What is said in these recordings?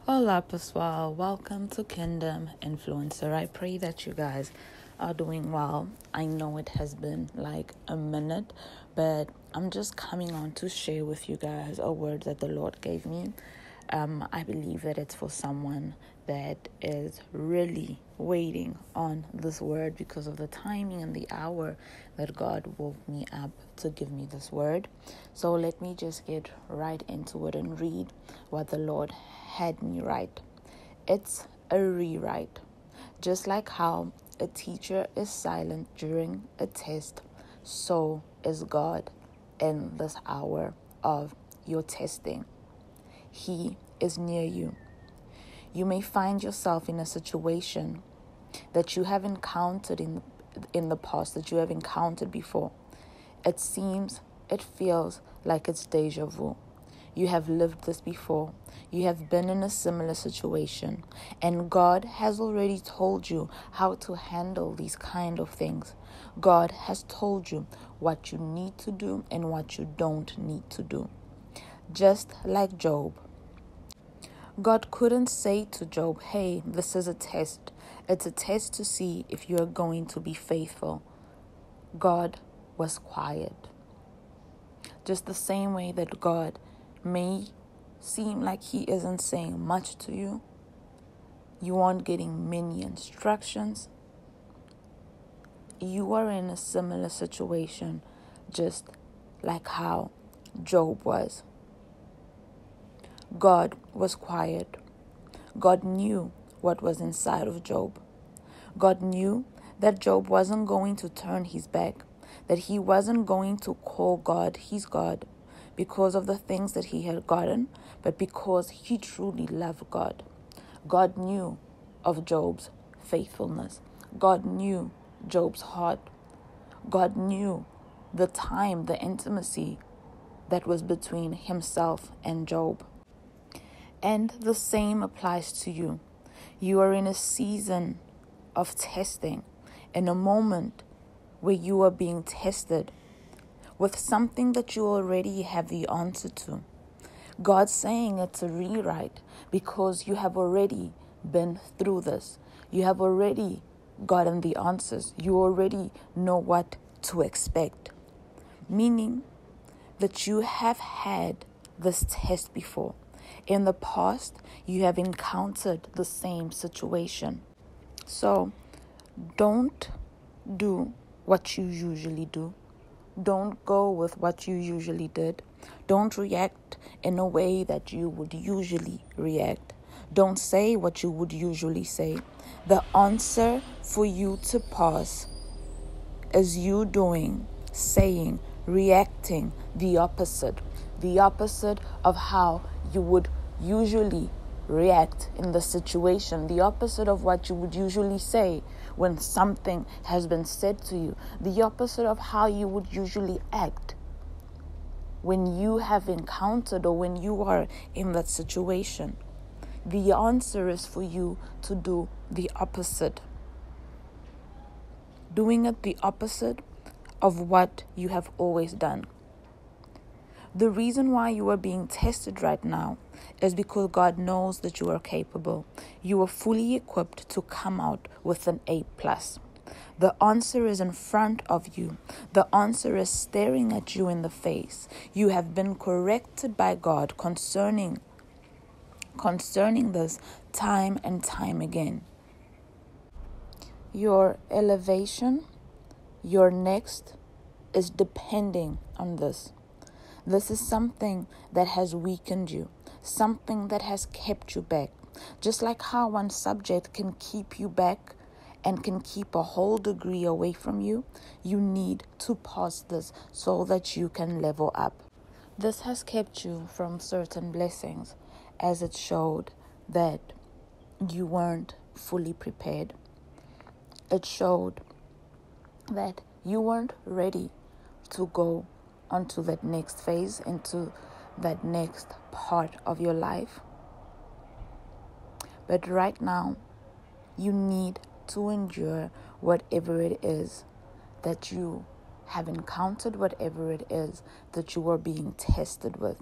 Hola, pessoal. Welcome to Kingdom Influencer. I pray that you guys are doing well. I know it has been like a minute, but I'm just coming on to share with you guys a word that the Lord gave me. I believe that it's for someone that is really waiting on this word because of the timing and the hour that God woke me up to give me this word. So let me just get right into it and read what the Lord had me write. It's a rewrite. Just like how a teacher is silent during a test, so is God in this hour of your testing. He is near you. You may find yourself in a situation that you have encountered in the past, that you have encountered before. It feels like it's deja vu. You have lived this before. You have been in a similar situation. And God has already told you how to handle these kind of things. God has told you what you need to do and what you don't need to do. Just like Job. God couldn't say to Job, hey, this is a test. It's a test to see if you are going to be faithful. God was quiet. Just the same way that God may seem like he isn't saying much to you. You aren't getting many instructions. You are in a similar situation, just like how Job was. God was quiet. God knew what was inside of Job. God knew that Job wasn't going to turn his back, that he wasn't going to call God his God because of the things that he had gotten, but because he truly loved God. God knew of Job's faithfulness. God knew Job's heart. God knew the time, the intimacy that was between himself and Job. And the same applies to you. You are in a season of testing, in a moment where you are being tested with something that you already have the answer to. God's saying it's a rewrite because you have already been through this. You have already gotten the answers. You already know what to expect. Meaning that you have had this test before. In the past, you have encountered the same situation. So, don't do what you usually do. Don't go with what you usually did. Don't react in a way that you would usually react. Don't say what you would usually say. The answer for you to pass is you saying, reacting the opposite of how you would usually react in the situation, the opposite of what you would usually say when something has been said to you, the opposite of how you would usually act when you have encountered or when you are in that situation. The answer is for you to do the opposite. Doing it the opposite of what you have always done. The reason why you are being tested right now is because God knows that you are capable. You are fully equipped to come out with an A+. The answer is in front of you. The answer is staring at you in the face. You have been corrected by God concerning this time and time again. Your elevation, your next, is depending on this. This is something that has weakened you, something that has kept you back. Just like how one subject can keep you back and can keep a whole degree away from you, you need to pass this so that you can level up. This has kept you from certain blessings, as it showed that you weren't fully prepared. It showed that you weren't ready to go onto that next phase, into that next part of your life. But right now, you need to endure whatever it is that you have encountered, whatever it is that you are being tested with.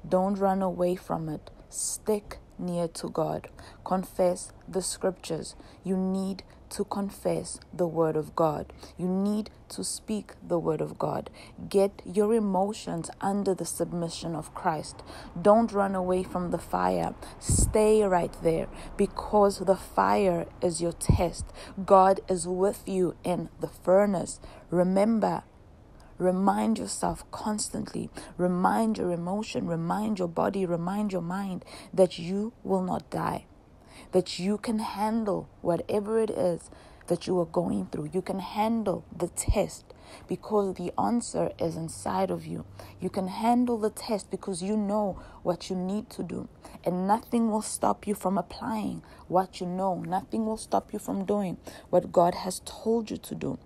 Don't run away from it. Stick near to God. Confess the scriptures. You need to confess the word of God. You need to speak the word of God. Get your emotions under the submission of Christ. Don't run away from the fire. Stay right there, because the fire is your test. God is with you in the furnace. Remember, remind yourself constantly, remind your emotion, remind your body, remind your mind that you will not die, that you can handle whatever it is that you are going through. You can handle the test because the answer is inside of you. You can handle the test because you know what you need to do, and nothing will stop you from applying what you know. Nothing will stop you from doing what God has told you to do.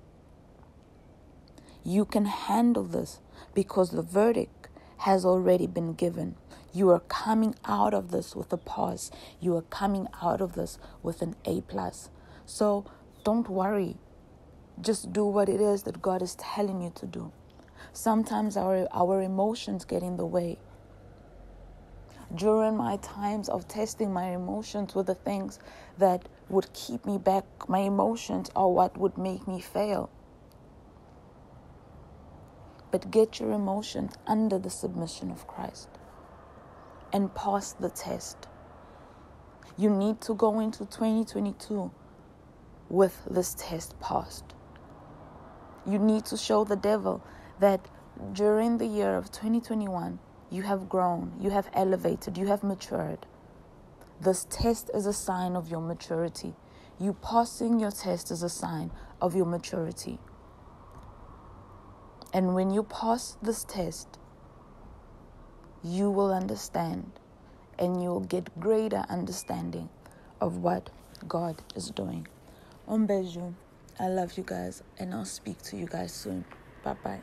You can handle this because the verdict has already been given. You are coming out of this with a pass. You are coming out of this with an A+. So don't worry. Just do what it is that God is telling you to do. Sometimes our emotions get in the way. During my times of testing, my emotions were the things that would keep me back. My emotions are what would make me fail. But get your emotions under the submission of Christ and pass the test. You need to go into 2022 with this test passed. You need to show the devil that during the year of 2021, you have grown, you have elevated, you have matured. This test is a sign of your maturity. You passing your test is a sign of your maturity. And when you pass this test, you will understand, and you'll get greater understanding of what God is doing. Un beijão. I love you guys, and I'll speak to you guys soon. Bye-bye.